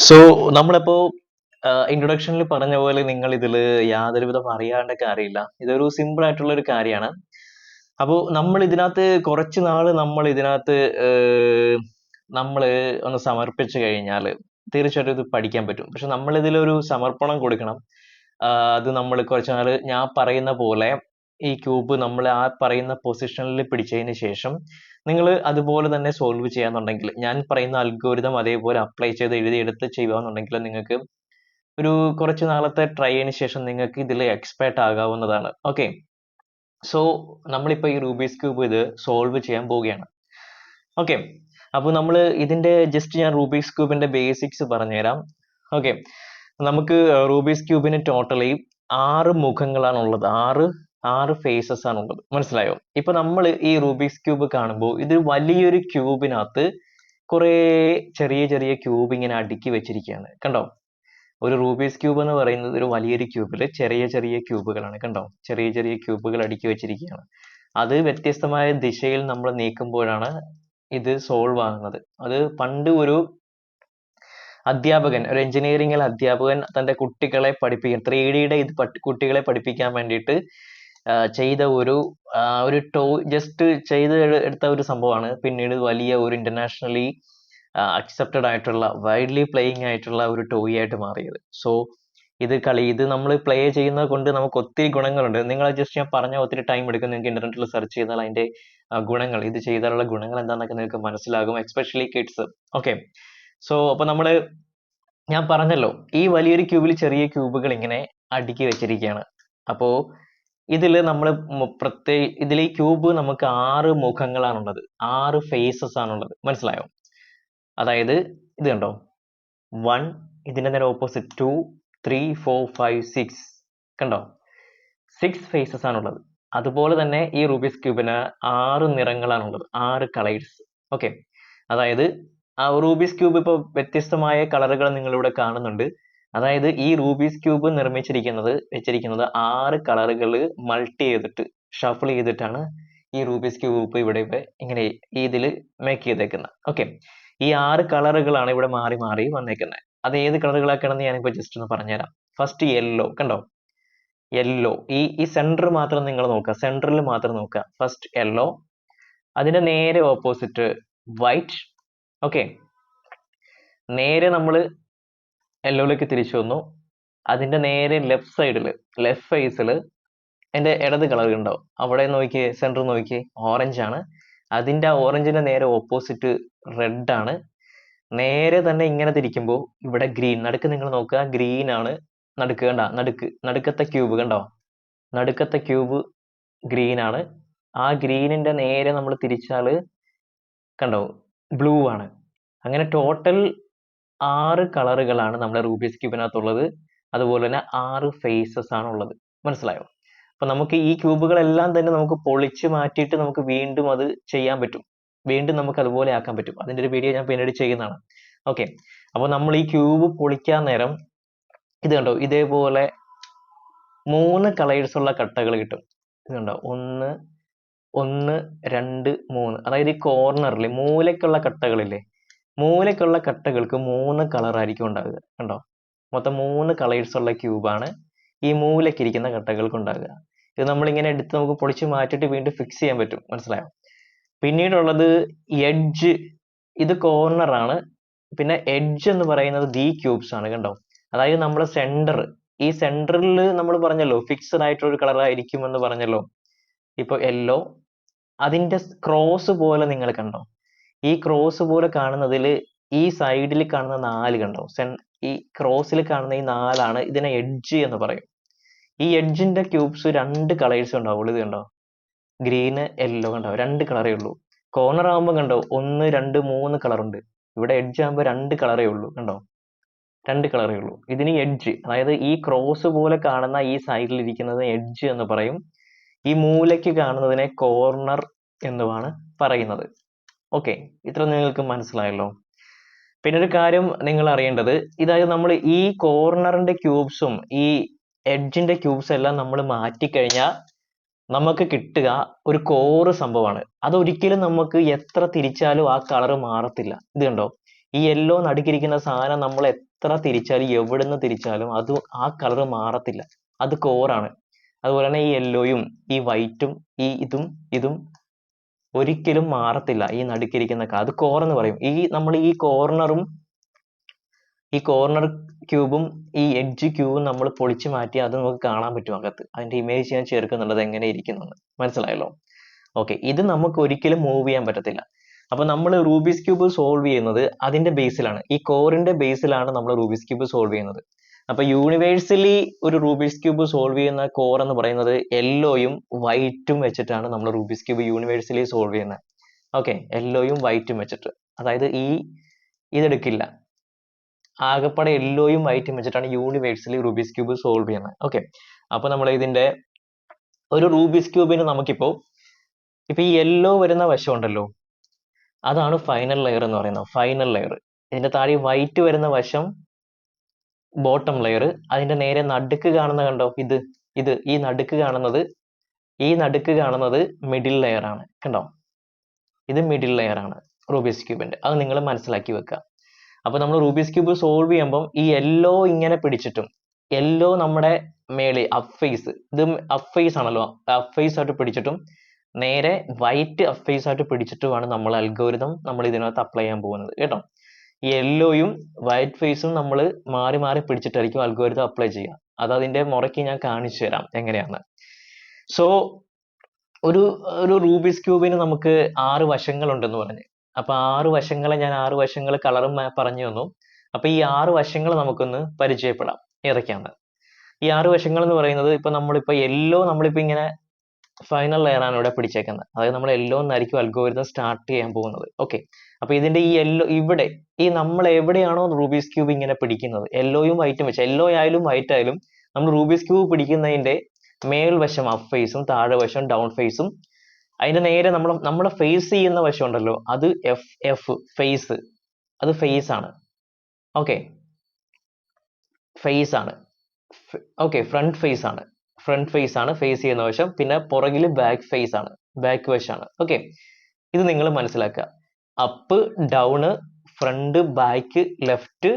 So നമ്മളിപ്പോ ഇൻട്രൊഡക്ഷനിൽ പറഞ്ഞ പോലെ നിങ്ങൾ ഇതിൽ യാതൊരു വിധം അറിയാണ്ട കാര്യമില്ല. ഇതൊരു സിമ്പിൾ ആയിട്ടുള്ള ഒരു കാര്യമാണ്. അപ്പോൾ നമ്മൾ ഇതിനകത്ത് കുറച്ച് നാള് നമ്മൾ ഇതിനകത്ത് നമ്മൾ ഒന്ന് സമർപ്പിച്ചു കഴിഞ്ഞാൽ തീർച്ചയായിട്ടും ഇത് പഠിക്കാൻ പറ്റും. പക്ഷെ നമ്മൾ ഇതിലൊരു സമർപ്പണം കൊടുക്കണം. അത് നമ്മൾ കുറച്ച് നാള് ഞാൻ പറയുന്ന പോലെ ഈ ക്യൂബ് നമ്മൾ ആ പറയുന്ന പൊസിഷനിൽ പിടിച്ചതിന് ശേഷം നിങ്ങൾ അതുപോലെ തന്നെ സോൾവ് ചെയ്യാന്നുണ്ടെങ്കിൽ ഞാൻ പറയുന്ന അൽഗോരിതം അതേപോലെ അപ്ലൈ ചെയ്ത് എഴുതിയെടുത്ത് ചെയ്യുകയാണെന്നുണ്ടെങ്കിൽ നിങ്ങൾക്ക് ഒരു കുറച്ച് നാളത്തെ ട്രൈയിന് ശേഷം നിങ്ങൾക്ക് ഇതിൽ എക്സ്പേർട്ട് ആകാവുന്നതാണ്. ഓക്കെ, സോ നമ്മളിപ്പോൾ ഈ റൂബീസ് ക്യൂബ് ഇത് സോൾവ് ചെയ്യാൻ പോവുകയാണ്. ഓക്കെ, അപ്പോൾ നമ്മൾ ഇതിന്റെ ജസ്റ്റ് ഞാൻ റൂബീസ് ക്യൂബിന്റെ ബേസിക്സ് പറഞ്ഞുതരാം. ഓക്കെ, നമുക്ക് റൂബീസ് ക്യൂബിന് ടോട്ടലി 6 മുഖങ്ങളാണ് ഉള്ളത്. ആറ് ഫേസസ് ആണ് ഉള്ളത്. മനസ്സിലായോ? ഇപ്പൊ നമ്മൾ ഈ റൂബിക്സ് ക്യൂബ് കാണുമ്പോൾ ഇത് വലിയൊരു ക്യൂബിനകത്ത് കുറെ ചെറിയ ചെറിയ ക്യൂബ് ഇങ്ങനെ അടുക്കി വെച്ചിരിക്കുകയാണ്. കണ്ടോ? ഒരു റൂബിക്സ് ക്യൂബ് എന്ന് പറയുന്നത് ഒരു വലിയൊരു ക്യൂബിൽ ചെറിയ ചെറിയ ക്യൂബുകളാണ്. കണ്ടോ? ചെറിയ ചെറിയ ക്യൂബുകൾ അടുക്കി വെച്ചിരിക്കുകയാണ്. അത് വ്യത്യസ്തമായ ദിശയിൽ നമ്മൾ നീക്കുമ്പോഴാണ് ഇത് സോൾവ് ആകുന്നത്. അത് പണ്ട് ഒരു അധ്യാപകൻ, ഒരു എഞ്ചിനീയറിംഗിൽ അധ്യാപകൻ തന്റെ കുട്ടികളെ പഠിപ്പിക്കാൻ 3Dയുടെ ഇത് കുട്ടികളെ പഠിപ്പിക്കാൻ വേണ്ടിയിട്ട് ചെയ്ത ഒരു ജസ്റ്റ് ചെയ്ത് എടുത്ത ഒരു സംഭവമാണ് പിന്നീട് വലിയ ഒരു ഇന്റർനാഷണലി അക്സെപ്റ്റഡ് ആയിട്ടുള്ള വൈഡ്ലി പ്ലേയിങ് ആയിട്ടുള്ള ഒരു ടോയ് ആയിട്ട് മാറിയത്. സോ ഇത് നമ്മൾ പ്ലേ ചെയ്യുന്നത് കൊണ്ട് നമുക്ക് ഒത്തിരി ഗുണങ്ങളുണ്ട്. നിങ്ങൾ ജസ്റ്റ് ഞാൻ പറഞ്ഞ ഒത്തിരി ടൈം എടുക്കും. നിങ്ങൾക്ക് ഇന്റർനെറ്റിൽ സെർച്ച് ചെയ്താൽ അതിന്റെ ഗുണങ്ങൾ, ഇത് ചെയ്താലുള്ള ഗുണങ്ങൾ എന്താണെന്നൊക്കെ നിങ്ങൾക്ക് മനസ്സിലാകും, എസ്പെഷ്യലി കിഡ്സ്. ഓക്കെ, സോ അപ്പൊ ഞാൻ പറഞ്ഞല്ലോ ഈ വലിയൊരു ക്യൂബിൽ ചെറിയ ക്യൂബുകൾ ഇങ്ങനെ അടുക്കി വെച്ചിരിക്കുകയാണ്. അപ്പോ ഇതില് നമ്മൾ ഇതിൽ ഈ ക്യൂബ് നമുക്ക് 6 മുഖങ്ങളാണുള്ളത്, 6 ഫേസസ് ആണുള്ളത്. മനസ്സിലായോ? അതായത് ഇത് കണ്ടോ, 1, ഇതിന്റെ നേരെ ഓപ്പോസിറ്റ് 2, 3, 4, 5, 6. കണ്ടോ? 6 ഫേസസ് ആണുള്ളത്. അതുപോലെ തന്നെ ഈ റൂബിക്സ് ക്യൂബിന് 6 നിറങ്ങളാണുള്ളത്, 6 കളേഴ്സ്. ഓക്കെ, അതായത് ആ റൂബിക്സ് ക്യൂബ് ഇപ്പോൾ വ്യത്യസ്തമായ കളറുകൾ നിങ്ങളിവിടെ കാണുന്നുണ്ട്. അതായത് ഈ റൂബിക്സ് ക്യൂബ് വെച്ചിരിക്കുന്നത് 6 കളറുകൾ മൾട്ടി ചെയ്തിട്ട് ഷഫിൾ ചെയ്തിട്ടാണ് ഈ റൂബിക്സ് ക്യൂബ് ഇവിടെ ഇങ്ങനെ ഇതിൽ മേക്ക് ചെയ്തേക്കുന്നത്. ഓക്കെ, ഈ 6 കളറുകളാണ് ഇവിടെ മാറി മാറി വന്നേക്കുന്നത്. അത് ഏത് കളറുകളൊക്കെയാണെന്ന് ഞാനിപ്പോ ജസ്റ്റ് ഒന്ന് പറഞ്ഞുതരാം. First yellow. കണ്ടോ? യെല്ലോ. ഈ സെന്റർ മാത്രം നിങ്ങൾ നോക്കുക, സെന്ററിൽ മാത്രം നോക്കുക. ഫസ്റ്റ് യെല്ലോ, അതിന്റെ നേരെ ഓപ്പോസിറ്റ് വൈറ്റ്. ഓക്കെ, നേരെ നമ്മൾ യെല്ലോയിലേക്ക് തിരിച്ചു വന്നു. അതിന്റെ നേരെ ലെഫ്റ്റ് ഫേസിൽ അതിന്റെ ഇടത് കളർ ഉണ്ടാവും. അവിടെ നോക്കിയേ, സെന്റർ നോക്കിയേ, ഓറഞ്ച് ആണ്. അതിന്റെ ഓറഞ്ചിന്റെ നേരെ ഓപ്പോസിറ്റ് റെഡ് ആണ്. നേരെ തന്നെ ഇങ്ങനെ തിരിക്കുമ്പോൾ ഇവിടെ ഗ്രീൻ. നടുക്ക് നിങ്ങൾ നോക്കുക, ഗ്രീൻ ആണ്. കണ്ട, നടുക്കത്തെ ക്യൂബ് കണ്ടോ? നടുക്കത്തെ ക്യൂബ് ഗ്രീൻ ആണ്. ആ ഗ്രീനിന്റെ നേരെ നമ്മൾ തിരിച്ചാല് കണ്ടോ, ബ്ലൂ ആണ്. അങ്ങനെ ടോട്ടൽ 6 കളറുകളാണ് നമ്മുടെ റൂബിക്സ് ക്യൂബിനകത്തുള്ളത്. അതുപോലെ തന്നെ 6 ഫേസസ് ആണ് ഉള്ളത്. മനസ്സിലായോ? അപ്പൊ നമുക്ക് ഈ ക്യൂബുകളെല്ലാം തന്നെ നമുക്ക് പൊളിച്ച് മാറ്റിയിട്ട് നമുക്ക് വീണ്ടും അത് ചെയ്യാൻ പറ്റും. വീണ്ടും നമുക്ക് അതുപോലെ ആക്കാൻ പറ്റും. അതിന്റെ ഒരു വീഡിയോ ഞാൻ പിന്നീട് ചെയ്യുന്നതാണ്. ഓക്കെ, അപ്പൊ നമ്മൾ ഈ ക്യൂബ് പൊളിക്കാൻ നേരം ഇത് കണ്ടോ, ഇതേപോലെ 3 കളേഴ്സ് ഉള്ള കട്ടകൾ കിട്ടും. ഇത് കണ്ടോ, 1, 2, 3. അതായത് ഈ കോർണറിൽ മൂലക്കുള്ള കട്ടകളില്ലേ, മൂലക്കുള്ള കട്ടകൾക്ക് 3 കളർ ആയിരിക്കും ഉണ്ടാവുക. കണ്ടോ? മൊത്തം 3 കളേഴ്സ് ഉള്ള ക്യൂബാണ് ഈ മൂലക്കിരിക്കുന്ന കട്ടകൾക്ക് ഉണ്ടാകുക. ഇത് നമ്മളിങ്ങനെ എടുത്ത് നമുക്ക് പൊളിച്ച് മാറ്റിയിട്ട് വീണ്ടും ഫിക്സ് ചെയ്യാൻ പറ്റും. മനസ്സിലായോ? പിന്നീടുള്ളത് എഡ്ജ്. ഇത് കോർണർ ആണ്. പിന്നെ എഡ്ജ് എന്ന് പറയുന്നത് ദി ക്യൂബ്സ് ആണ്. കണ്ടോ? അതായത് നമ്മുടെ സെന്റർ, ഈ സെന്ററിൽ നമ്മൾ പറഞ്ഞല്ലോ ഫിക്സഡ് ആയിട്ടുള്ള ഒരു കളർ ആയിരിക്കും എന്ന് പറഞ്ഞല്ലോ. ഇപ്പൊ യെല്ലോ, അതിന്റെ ക്രോസ് പോലെ നിങ്ങൾ കണ്ടോ? ഈ ക്രോസ് പോലെ കാണുന്നതിൽ ഈ സൈഡിൽ കാണുന്ന 4 കണ്ടോ? ഈ ക്രോസിൽ കാണുന്ന ഈ 4 ഇതിനെ എഡ്ജ് എന്ന് പറയും. ഈ എഡ്ജിന്റെ ക്യൂബ്സ് 2 കളേഴ്സ് ഉണ്ടാവുള്ളൂ. ഇത് കണ്ടോ, ഗ്രീന് യെല്ലോ. കണ്ടോ? 2 കളറേ ഉള്ളൂ. കോർണർ ആകുമ്പോൾ കണ്ടോ 1, 2, 3 കളർ ഉണ്ട്. ഇവിടെ എഡ്ജ് ആകുമ്പോൾ 2 കളറേ ഉള്ളൂ. കണ്ടോ? 2 കളറേ ഉള്ളൂ. ഇതിന് എഡ്ജ്, അതായത് ഈ ക്രോസ് പോലെ കാണുന്ന ഈ സൈഡിൽ ഇരിക്കുന്നത് എഡ്ജ് എന്ന് പറയും. ഈ മൂലയ്ക്ക് കാണുന്നതിനെ കോർണർ എന്നുമാണ് പറയുന്നത്. ഓക്കെ, ഇത്ര നിങ്ങൾക്ക് മനസ്സിലായല്ലോ. പിന്നെ ഒരു കാര്യം നിങ്ങൾ അറിയേണ്ടത്, ഇതായത് നമ്മൾ ഈ കോർണറിന്റെ ക്യൂബ്സും ഈ എഡ്ജിന്റെ ക്യൂബ്സ് എല്ലാം നമ്മൾ മാറ്റിക്കഴിഞ്ഞാൽ നമുക്ക് കിട്ടുക ഒരു കോറ് സംഭവമാണ്. അതൊരിക്കലും നമുക്ക് എത്ര തിരിച്ചാലും ആ കളർ മാറത്തില്ല. ഇത് കണ്ടോ, ഈ യെല്ലോ നടുക്കിരിക്കുന്ന സാധനം നമ്മൾ എത്ര തിരിച്ചാലും എവിടുന്ന് തിരിച്ചാലും അത് ആ കളർ മാറത്തില്ല. അത് കോറാണ്. അതുപോലെ തന്നെ ഈ യെല്ലോയും ഈ വൈറ്റും ഈ ഇതും ഒരിക്കലും മാറത്തില്ല. ഈ നടുക്കിരിക്കുന്ന അത് കോർ എന്ന് പറയും. നമ്മൾ ഈ കോർണർ ക്യൂബും ഈ എഡ്ജ് ക്യൂബും നമ്മൾ പൊളിച്ചു മാറ്റി അത് നമുക്ക് കാണാൻ പറ്റും അകത്ത്. അതിന്റെ ഇമേജ് ഞാൻ ചേർക്കുന്നുണ്ട് അത് എങ്ങനെ ഇരിക്കുന്നെന്ന്. മനസ്സിലായല്ലോ? ഓക്കെ, ഇത് നമുക്ക് ഒരിക്കലും മൂവ് ചെയ്യാൻ പറ്റത്തില്ല. അപ്പൊ നമ്മൾ റൂബിക്സ് ക്യൂബ് സോൾവ് ചെയ്യുന്നത് അതിന്റെ ബേസിലാണ്, ഈ കോറിന്റെ ബേസിലാണ് നമ്മൾ റൂബിക്സ് ക്യൂബ് സോൾവ് ചെയ്യുന്നത്. അപ്പൊ യൂണിവേഴ്സലി ഒരു റൂബിക്സ് ക്യൂബ് സോൾവ് ചെയ്യുന്ന കോർ എന്ന് പറയുന്നത് യെല്ലോയും വൈറ്റും വെച്ചിട്ടാണ് നമ്മൾ റൂബിക്സ് ക്യൂബ് യൂണിവേഴ്സലി സോൾവ് ചെയ്യുന്നത്. ഓക്കെ, യെല്ലോയും വൈറ്റും വെച്ചിട്ട്, അതായത് ഇതെടുക്കില്ല, ആകെപ്പാടെ യെല്ലോയും വൈറ്റും വെച്ചിട്ടാണ് യൂണിവേഴ്സലി റൂബിക്സ് ക്യൂബ് സോൾവ് ചെയ്യുന്നത്. ഓക്കെ, അപ്പൊ നമ്മൾ ഇതിന്റെ ഒരു റൂബിക്സ് ക്യൂബിന് നമുക്കിപ്പോ ഈ യെല്ലോ വരുന്ന വശം ഉണ്ടല്ലോ, അതാണ് ഫൈനൽ ലെയർ എന്ന് പറയുന്നത്. Final layer. ഇതിന്റെ താഴെ വൈറ്റ് വരുന്ന വശം ബോട്ടം ലെയർ. അതിന്റെ നേരെ നടുക്ക് കാണുന്ന കണ്ടോ, ഈ നടുക്ക് കാണുന്നത് മിഡിൽ ലെയർ ആണ്. കണ്ടോ, ഇത് മിഡിൽ ലെയർ ആണ് റൂബിക്സ് ക്യൂബിന്റെ. അത് നിങ്ങൾ മനസ്സിലാക്കി വെക്കുക. അപ്പൊ നമ്മൾ റൂബിക്സ് ക്യൂബ് സോൾവ് ചെയ്യുമ്പോൾ ഈ യെല്ലോ ഇങ്ങനെ പിടിച്ചിട്ടും, യെല്ലോ നമ്മുടെ മേളി അപ്പ് ഫേസ്, ഇത് അപ്പ് ഫേസ് ആണല്ലോ, അപ്പ് ഫേസ് ആയിട്ട് പിടിച്ചിട്ടും നേരെ വൈറ്റ് അപ്പ് ഫേസ് ആയിട്ട് പിടിച്ചിട്ടുമാണ് നമ്മൾ അൽഗോരിതം നമ്മൾ ഇതിനകത്ത് അപ്ലൈ ചെയ്യാൻ പോകുന്നത് കേട്ടോ. യെല്ലോയും വൈറ്റ് ഫേസും നമ്മൾ മാറി മാറി പിടിച്ചിട്ടായിരിക്കും അൽഗോരിതം അപ്ലൈ ചെയ്യുക. അത് അതിന്റെ മുറയ്ക്ക് ഞാൻ കാണിച്ചു തരാം എങ്ങനെയാണ്. സോ ഒരു റൂബിക്സ് ക്യൂബിന് നമുക്ക് 6 വശങ്ങൾ ഉണ്ടെന്ന് പറഞ്ഞു. അപ്പൊ 6 വശങ്ങളെ ഞാൻ 6 വശങ്ങൾ കളറും പറഞ്ഞു തന്നു. അപ്പൊ ഈ 6 വശങ്ങൾ നമുക്കൊന്ന് പരിചയപ്പെടാം ഏതൊക്കെയാണ്. ഈ 6 വശങ്ങൾ എന്ന് പറയുന്നത്, നമ്മളിപ്പോ യെല്ലോ ഇങ്ങനെ ഫൈനൽ ലെയർ ആണ് ഇവിടെ പിടിച്ചേക്കുന്നത്. അതായത് നമ്മൾ യെല്ലോ എന്നായിരിക്കും അൽഗോരിതം സ്റ്റാർട്ട് ചെയ്യാൻ പോകുന്നത്. ഓക്കെ, അപ്പൊ ഇതിന്റെ ഈ യെല്ലോ ഇവിടെ നമ്മൾ എവിടെയാണോ റൂബിക്സ് ക്യൂബ് ഇങ്ങനെ പിടിക്കുന്നത്, യെല്ലോയും വൈറ്റും വെച്ച്, യെല്ലോ ആയാലും വൈറ്റ് ആയാലും നമ്മൾ റൂബിക്സ് ക്യൂബ് പിടിക്കുന്നതിന്റെ മേൽവശം അപ്പ് ഫേസും താഴെ വശം ഡൗൺ ഫേസും, അതിന്റെ നേരെ നമ്മൾ ഫേസ് ചെയ്യുന്ന വശം ഉണ്ടല്ലോ, അത് ഫേസ്, അത് ഫേസ് ആണ്. ഓക്കെ, ഫേസ് ആണ്. ഓക്കെ, ഫ്രണ്ട് ഫേസ് ആണ് ഫേസ് ചെയ്യുന്ന വശം. പിന്നെ പുറകിൽ ബാക്ക് ഫേസ് ആണ്, ബാക്ക് വശമാണ്. ഓക്കെ, ഇത് നിങ്ങൾ മനസ്സിലാക്കുക. Up, down, front, back, left,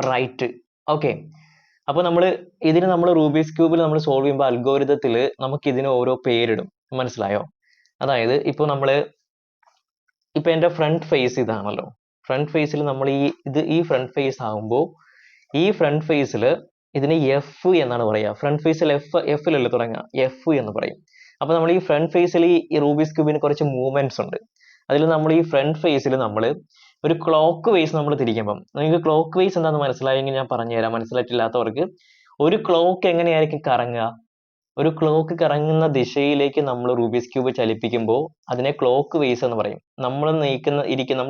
right. Okay, അപ്പൊ നമ്മൾ റൂബിക്സ് ക്യൂബിൽ നമ്മൾ സോൾവ് ചെയ്യുമ്പോൾ അൽഗോരിതത്തിൽ നമുക്ക് ഇതിന് ഓരോ പേരിടും. മനസ്സിലായോ? അതായത് ഇപ്പൊ എന്റെ ഫ്രണ്ട് ഫേസ് ഇതാണല്ലോ. ഫ്രണ്ട് ഫേസിൽ നമ്മൾ ഈ ഫ്രണ്ട് ഫേസ് ആകുമ്പോൾ ഈ ഫ്രണ്ട് ഫേസിൽ ഇതിന് എഫ് എന്നാണ് പറയുക. ഫ്രണ്ട് ഫേസിൽ എഫിലല്ലേ തുടങ്ങുക, എഫ് എന്ന് പറയും. അപ്പൊ നമ്മൾ ഈ ഫ്രണ്ട് ഫേസിൽ ഈ റൂബിക്സ് ക്യൂബിന് കുറച്ച് മൂവ്മെന്റ്സ് ഉണ്ട്. അതിൽ നമ്മൾ ഈ ഫ്രണ്ട് ഫേസിൽ നമ്മൾ ഒരു ക്ലോക്ക് വൈസ് നമ്മൾ തിരിക്കുമ്പം, നിങ്ങൾക്ക് ക്ലോക്ക് വൈസ് എന്താണെന്ന് മനസ്സിലായെങ്കിൽ ഞാൻ പറഞ്ഞുതരാം. മനസ്സിലായിട്ടില്ലാത്തവർക്ക്, ഒരു ക്ലോക്ക് എങ്ങനെയായിരിക്കും കറങ്ങുക, ഒരു ക്ലോക്ക് കറങ്ങുന്ന ദിശയിലേക്ക് നമ്മൾ റൂബിക്സ് ക്യൂബ് ചലിപ്പിക്കുമ്പോൾ അതിനെ ക്ലോക്ക് വൈസ് എന്ന് പറയും. നമ്മൾ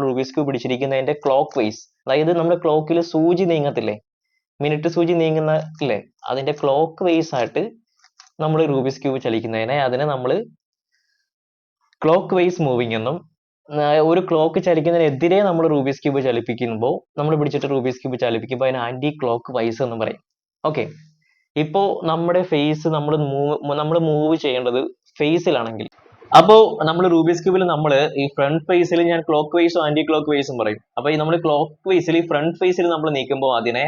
റൂബിക്സ് ക്യൂബ് പിടിച്ചിരിക്കുന്നതിന്റെ ക്ലോക്ക് വൈസ്, അതായത് നമ്മുടെ ക്ലോക്കിൽ സൂചി നീങ്ങത്തില്ലേ, മിനിറ്റ് സൂചി നീങ്ങുന്ന ഇല്ലേ, അതിന്റെ ക്ലോക്ക് വൈസ് ആയിട്ട് നമ്മൾ റൂബിക്സ് ക്യൂബ് ചലിക്കുന്നതിനെ അതിനെ നമ്മൾ ക്ലോക്ക് വൈസ് മൂവിങ് എന്നും, ഒരു ക്ലോക്ക് ചലിക്കുന്നതിനെതിരെ നമ്മൾ റൂബിക്സ് ക്യൂബ് ചലിപ്പിക്കുമ്പോൾ, നമ്മൾ പിടിച്ചിട്ട് റൂബിക്സ് ക്യൂബ് ചലിപ്പിക്കുമ്പോൾ അതിന് ആന്റി ക്ലോക്ക് വൈസ് എന്ന് പറയും. ഓക്കെ, ഇപ്പോ നമ്മുടെ ഫേസ് നമ്മൾ മൂവ് ചെയ്യേണ്ടത് ഫേസിലാണെങ്കിൽ, അപ്പോ നമ്മൾ റൂബിക്സ് ക്യൂബിൽ ഈ ഫ്രണ്ട് ഫേസിൽ ഞാൻ ക്ലോക്ക് വൈസും ആന്റി ക്ലോക്ക് വൈസും പറയും. അപ്പൊ നമ്മൾ ക്ലോക്ക് വൈസിൽ ഫ്രണ്ട് ഫേസിൽ നമ്മൾ നീക്കുമ്പോൾ അതിനെ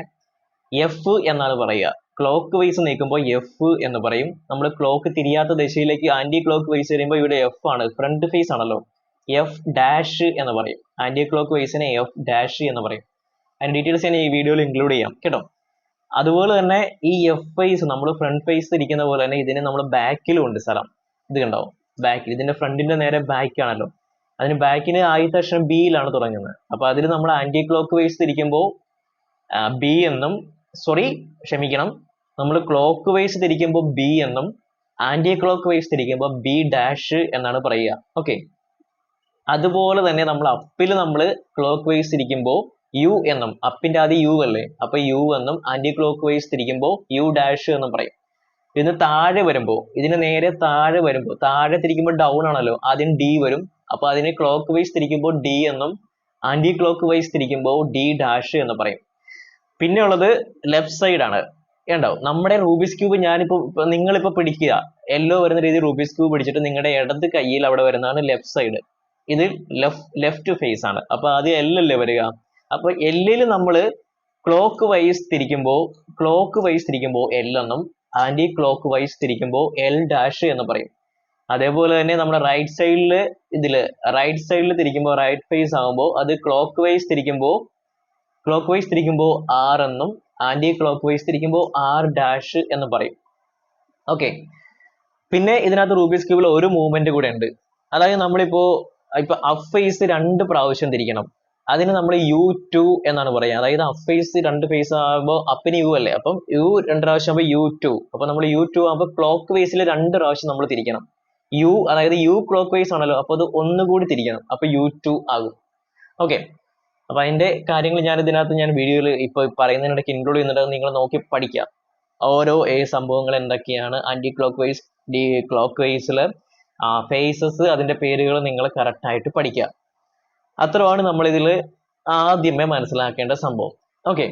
എഫ് എന്നാണ് പറയുക. ക്ലോക്ക് വൈസ് നീക്കുമ്പോൾ എഫ് എന്ന് പറയും. നമ്മൾ ക്ലോക്ക് തിരിയാത്ത ദിശയിലേക്ക് ആന്റി ക്ലോക്ക് വൈസ് വരുമ്പോൾ ഇവിടെ എഫ് ആണ്, ഫ്രണ്ട് ഫേസ് ആണല്ലോ, എഫ് ഡാഷ് എന്ന് പറയും. ആന്റി ക്ലോക്ക് വൈസിനെ എഫ് ഡാഷ് എന്ന് പറയും. അതിന്റെ ഡീറ്റെയിൽസ് ഞാൻ ഈ വീഡിയോയിൽ ഇൻക്ലൂഡ് ചെയ്യാം കേട്ടോ. അതുപോലെ തന്നെ ഈ എഫ് ഫേസ്, നമ്മൾ ഫ്രണ്ട് ഫേസ് ഇരിക്കുന്ന പോലെ തന്നെ ഇതിന് നമ്മൾ ബാക്കിലും ഉണ്ട് സ്ഥലം. ഇത് കണ്ടോ, ബാക്കിൽ, ഇതിന്റെ ഫ്രണ്ടിന്റെ നേരെ ബാക്ക് ആണല്ലോ, അതിന് ബാക്കിന് ആദ്യത്തെ അക്ഷരം ബിയിലാണ് തുടങ്ങുന്നത്. അപ്പൊ അതിൽ നമ്മൾ ആന്റി ക്ലോക്ക് വൈസ് തിരിക്കുമ്പോൾ ബി എന്നും, ക്ഷമിക്കണം, നമ്മൾ ക്ലോക്ക് വൈസ് തിരിക്കുമ്പോൾ ബി എന്നും ആന്റി ക്ലോക്ക് വൈസ് തിരിക്കുമ്പോൾ ബി ഡാഷ് എന്നാണ് പറയുക. ഓക്കെ, അതുപോലെ തന്നെ നമ്മൾ അപ്പിൽ ക്ലോക്ക് വൈസ് തിരിക്കുമ്പോൾ യു എന്നും, അപ്പിന്റെ ആദ്യം യു അല്ലേ, അപ്പൊ യു എന്നും, ആന്റി ക്ലോക്ക് വൈസ് തിരിക്കുമ്പോൾ യു ഡാഷ് എന്നും പറയും. ഇതിന് താഴെ വരുമ്പോൾ, ഇതിന് നേരെ താഴെ വരുമ്പോൾ, താഴെ തിരിക്കുമ്പോൾ ഡൗൺ ആണല്ലോ, ആദ്യം ഡി വരും. അപ്പൊ അതിന് ക്ലോക്ക് വൈസ് തിരിക്കുമ്പോൾ ഡി എന്നും, ആന്റി ക്ലോക്ക് വൈസ് തിരിക്കുമ്പോൾ ഡി ഡാഷ് എന്ന് പറയും. പിന്നെ ഉള്ളത് ലെഫ്റ്റ് സൈഡ് ആണ്. കണ്ടോ, നമ്മുടെ റൂബിക്സ് ക്യൂബ് നിങ്ങളിപ്പോ പിടിക്കുക, യെല്ലോ വരുന്ന രീതിയിൽ റൂബിക്സ് ക്യൂബ് പിടിച്ചിട്ട് നിങ്ങളുടെ ഇടത് കയ്യിൽ അവിടെ വരുന്നതാണ് ലെഫ്റ്റ് സൈഡ്. ഇത് ലെഫ്റ്റ് ഫേസ് ആണ്. അപ്പൊ ആദ്യം എൽ അല്ലേ വരിക, അപ്പൊ എല്ലിൽ നമ്മൾ ക്ലോക്ക് വൈസ് തിരിക്കുമ്പോൾ എൽ എന്നും ആന്റി ക്ലോക്ക് വൈസ് തിരിക്കുമ്പോൾ എൽ ഡാഷ് എന്ന് പറയും. അതേപോലെ തന്നെ നമ്മുടെ റൈറ്റ് സൈഡിൽ തിരിക്കുമ്പോൾ റൈറ്റ് ഫേസ് ആകുമ്പോൾ അത് ക്ലോക്ക് വൈസ് തിരിക്കുമ്പോൾ ആർ എന്നും ആന്റി ക്ലോക്ക് വൈസ് തിരിക്കുമ്പോൾ ആർ ഡാഷ് എന്ന് പറയും. ഓക്കെ. പിന്നെ ഇതിനകത്ത് റൂബിക്സ് ക്യൂബിൽ ഒരു മൂവ്മെന്റ് കൂടെ ഉണ്ട്. അതായത് നമ്മളിപ്പോ അപ്പ് ഫേസ് 2 പ്രാവശ്യം തിരിക്കണം. അതിന് നമ്മൾ U2 എന്നാണ് പറയുക. അതായത് അപ്പ് ഫേസ് 2 ഫേസ് ആകുമ്പോൾ അപ്പിന് U അല്ലേ, അപ്പം U 2 പ്രാവശ്യം ആകുമ്പോൾ U2. അപ്പൊ നമ്മൾ U2 ആകുമ്പോൾ ക്ലോക്ക് വൈസിൽ 2 പ്രാവശ്യം നമ്മൾ തിരിക്കണം. അതായത് U ക്ലോക്ക് വൈസ് ആണല്ലോ, അപ്പൊ അത് ഒന്നുകൂടി തിരിക്കണം, അപ്പൊ U2 ആകും. ഓക്കെ. അപ്പൊ അതിന്റെ കാര്യങ്ങൾ ഞാൻ വീഡിയോയിൽ ഇപ്പൊ പറയുന്നതിനിടയ്ക്ക് ഇൻക്ലൂഡ് ചെയ്യുന്നുണ്ട്. നിങ്ങൾ നോക്കി പഠിക്കുക. ഓരോ സംഭവങ്ങൾ എന്തൊക്കെയാണ്, ആന്റി ക്ലോക്ക് വൈസ് ക്ലോക്ക് വൈസിലെ ഫേസസ്, അതിന്റെ പേരുകൾ നിങ്ങൾ കറക്റ്റ് ആയിട്ട് പഠിക്കുക. അത്രയാണ് നമ്മൾ ഇതിൽ ആദ്യമേ മനസ്സിലാക്കേണ്ട സംഭവം. ഓക്കെ.